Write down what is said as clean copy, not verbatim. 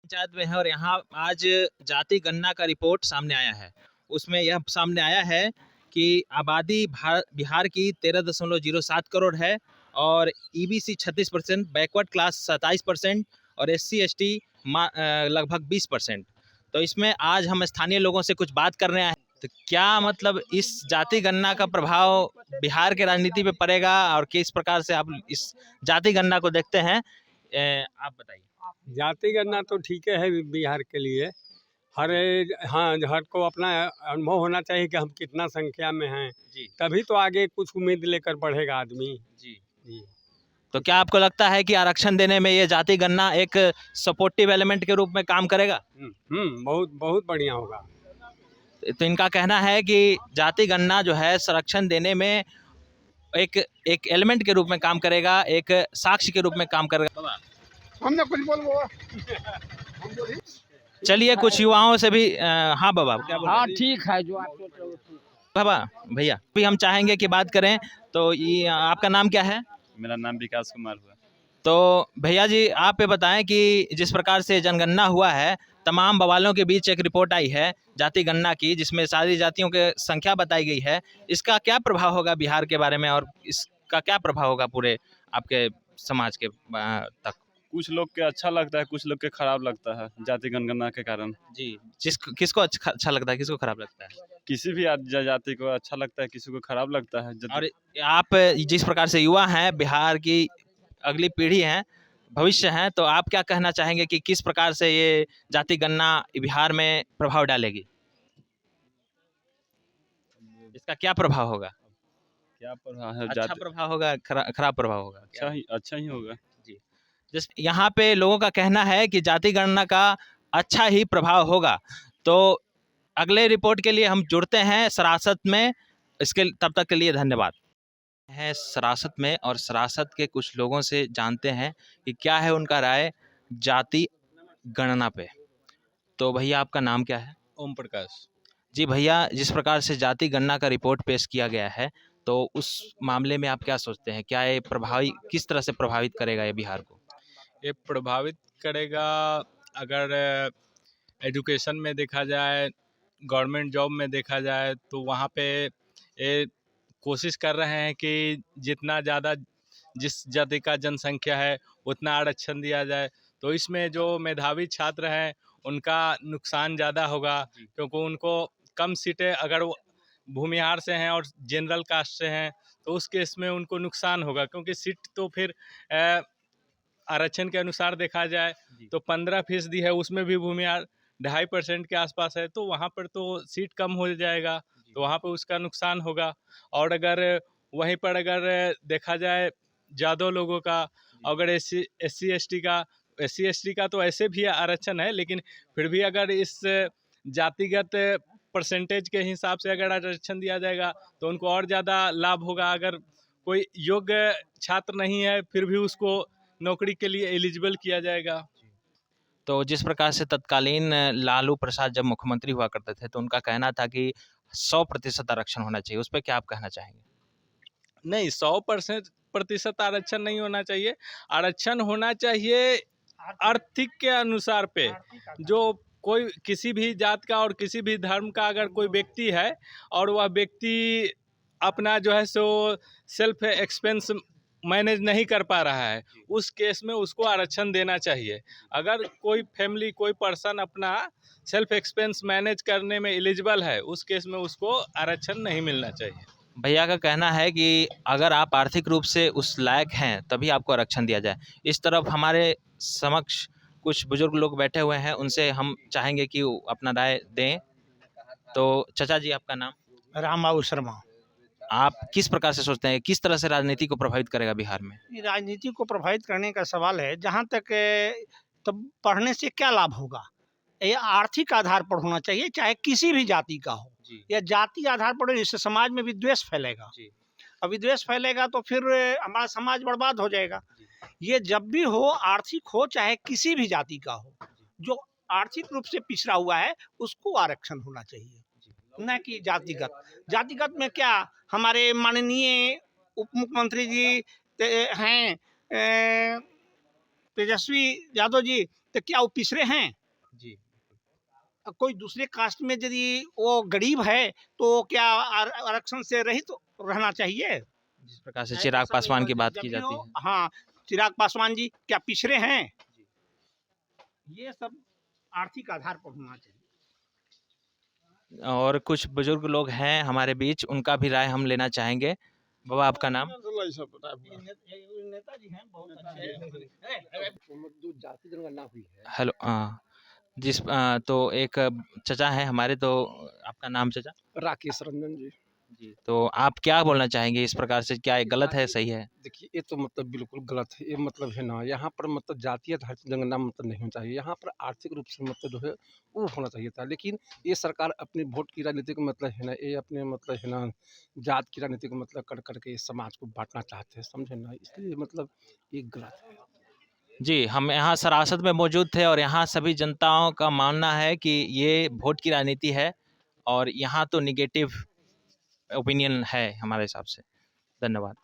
पंचायत में है और यहाँ आज जाति गणना का रिपोर्ट सामने आया है। उसमें यह सामने आया है कि आबादी बिहार की 13.07 करोड़ है और ईबीसी 36%, बैकवर्ड क्लास 27% और एससी एसटी लगभग 20%। तो इसमें आज हम स्थानीय लोगों से कुछ बात कर रहे हैं। तो क्या मतलब इस जाति गणना का प्रभाव बिहार के राजनीति पे पड़ेगा और किस प्रकार से आप इस जाति गणना को देखते हैं, आप बताइए। जाति गणना तो ठीक है बिहार के लिए। हाँ, हर को अपना अनुभव होना चाहिए कि हम कितना संख्या में हैं, जी तभी तो आगे कुछ उम्मीद लेकर बढ़ेगा आदमी। जी। जी। तो क्या आपको लगता है कि आरक्षण देने में ये जाति गणना एक सपोर्टिव एलिमेंट के रूप में काम करेगा? बहुत बहुत बढ़िया होगा। तो इनका कहना है कि जाति गणना जो है संरक्षण देने में एक एक एलिमेंट के रूप में काम करेगा, एक साक्ष्य के रूप में काम करेगा। हमने कुछ बोल चलिए कुछ युवाओं से भी हाँ बाबा क्या बोल रहे हाँ हैं? ठीक है जो आप सोच रहे हो ठीक। बाबा भैया भी हम चाहेंगे कि बात करें। तो ये आपका नाम क्या है? मेरा नाम विकास कुमार हुआ। तो भैया जी आप ये बताएं कि जिस प्रकार से जनगणना हुआ है, तमाम बवालों के बीच एक रिपोर्ट आई है जाति गणना की, जिसमें सारी जातियों की संख्या बताई गई है। इसका क्या प्रभाव होगा बिहार के बारे में और इसका क्या प्रभाव होगा पूरे आपके समाज के तक? कुछ लोग के अच्छा लगता है, कुछ लोग के खराब लगता है जाति जनगणना के कारण। जी, किसको अच्छा लगता है, किसको खराब लगता है? किसी भी जाति को अच्छा लगता है, किसी को खराब लगता है। और आप जिस प्रकार से युवा हैं, बिहार की अगली पीढ़ी है, भविष्य है, तो आप क्या कहना चाहेंगे कि किस प्रकार से ये जाति गणना बिहार में प्रभाव डालेगी? इसका क्या प्रभाव होगा? क्या प्रभाव है? अच्छा प्रभाव होगा, खराब प्रभाव होगा? अच्छा ही होगा। जी, जिस यहाँ पे लोगों का कहना है कि जाति गणना का अच्छा ही प्रभाव होगा। तो अगले रिपोर्ट के लिए हम जुड़ते हैं सरासत में। इसके तब तक के लिए धन्यवाद। है सरासत में और सरासत के कुछ लोगों से जानते हैं कि क्या है उनका राय जाति गणना पे। तो भैया आपका नाम क्या है? ओम प्रकाश। जी भैया, जिस प्रकार से जाति गणना का रिपोर्ट पेश किया गया है, तो उस मामले में आप क्या सोचते हैं? क्या ये किस तरह से प्रभावित करेगा ये बिहार को? ये प्रभावित करेगा अगर एजुकेशन में देखा जाए, गवर्नमेंट जॉब में देखा जाए, तो वहाँ पे ये कोशिश कर रहे हैं कि जितना ज़्यादा जिस जाति का जनसंख्या है उतना आरक्षण दिया जाए। तो इसमें जो मेधावी छात्र हैं उनका नुकसान ज़्यादा होगा, क्योंकि उनको कम सीटें, अगर वो भूमिहार से हैं और जनरल कास्ट से हैं तो उस केस में उनको नुकसान होगा, क्योंकि सीट तो फिर आरक्षण के अनुसार देखा जाए तो 15% है, उसमें भी भूमिहार 2.5% के आसपास है, तो वहाँ पर तो सीट कम हो जाएगा, तो वहाँ पर उसका नुकसान होगा। और अगर वहीं पर अगर देखा जाए ज़्यादा लोगों का, अगर एस सी एस टी का तो ऐसे भी आरक्षण है, लेकिन फिर भी अगर इस जातिगत परसेंटेज के हिसाब से अगर आरक्षण दिया जाएगा तो उनको और ज़्यादा लाभ होगा। अगर कोई योग्य छात्र नहीं है फिर भी उसको नौकरी के लिए एलिजिबल किया जाएगा। तो जिस प्रकार से तत्कालीन लालू प्रसाद जब मुख्यमंत्री हुआ करते थे, तो उनका कहना था कि 100% आरक्षण होना चाहिए। उस पर क्या आप कहना चाहेंगे? नहीं, 100% आरक्षण नहीं होना चाहिए। आरक्षण होना चाहिए आर्थिक के अनुसार पे। जो कोई किसी भी जात का और किसी भी धर्म का अगर कोई व्यक्ति है और वह व्यक्ति अपना जो है सो सेल्फ एक्सपेंस मैनेज नहीं कर पा रहा है, उस केस में उसको आरक्षण देना चाहिए। अगर कोई फैमिली, कोई पर्सन अपना सेल्फ एक्सपेंस मैनेज करने में एलिजिबल है, उस केस में उसको आरक्षण नहीं मिलना चाहिए। भैया का कहना है कि अगर आप आर्थिक रूप से उस लायक हैं तभी आपको आरक्षण दिया जाए। इस तरफ हमारे समक्ष कुछ बुजुर्ग लोग बैठे हुए हैं, उनसे हम चाहेंगे कि वो अपना राय दें। तो चाचा जी आपका नाम? रामबाबू शर्मा। आप किस प्रकार से सोचते हैं, किस तरह से राजनीति को प्रभावित करेगा बिहार में? राजनीति को प्रभावित करने का सवाल है, जहाँ तक तब पढ़ने से क्या लाभ होगा? ये आर्थिक आधार पर होना चाहिए, चाहे किसी भी जाति का हो। या जाति आधार पर, इससे समाज में विद्वेष फैलेगा। और विद्वेष फैलेगा तो फिर हमारा समाज बर्बाद हो जाएगा। ये जब भी हो, आर्थिक हो चाहे किसी भी जाति का हो, जो आर्थिक रूप से पिछड़ा हुआ है उसको आरक्षण होना चाहिए, न कि जातिगत। जातिगत में क्या, हमारे माननीय उप मुख्यमंत्री जी हैं तेजस्वी यादव जी, तो क्या वो पिछड़े हैं? जी कोई दूसरे कास्ट में यदि वो गरीब है तो क्या आरक्षण से रहित रहना चाहिए? जिस प्रकार से चिराग पासवान की बात की जब भी जाती हो, है। हाँ, चिराग पासवान जी क्या पिछड़े हैं? ये सब आर्थिक आधार पर होना चाहिए। और कुछ बुजुर्ग लोग हैं हमारे बीच, उनका भी राय हम लेना चाहेंगे। बाबा आपका नाम? नेताजी हैं, बहुत अच्छे। जाति जनगणना हुई है। हेलो तो एक चचा हैं हमारे, तो आपका नाम चचा? राकेश रंजन जी। जी, तो आप क्या बोलना चाहेंगे इस प्रकार से, क्या ये गलत है, सही है? देखिए ये तो मतलब बिल्कुल गलत है। ये मतलब है ना, यहाँ पर मतलब जातीय आधारित जनगणना मतलब नहीं होना चाहिए। यहाँ पर आर्थिक रूप से मतलब जो है वो होना चाहिए था। लेकिन ये सरकार अपनी वोट की राजनीति को मतलब है ना, ये अपने मतलब है ना जात की राजनीति को मतलब कर करके इस समाज को बांटना चाहते हैं, समझे ना, इसलिए मतलब ये गलत है। जी, हम यहाँ सरासत में मौजूद थे और यहाँ सभी जनताओं का मानना है कि ये वोट की राजनीति है और यहाँ तो नेगेटिव ओपिनियन है हमारे हिसाब से। धन्यवाद।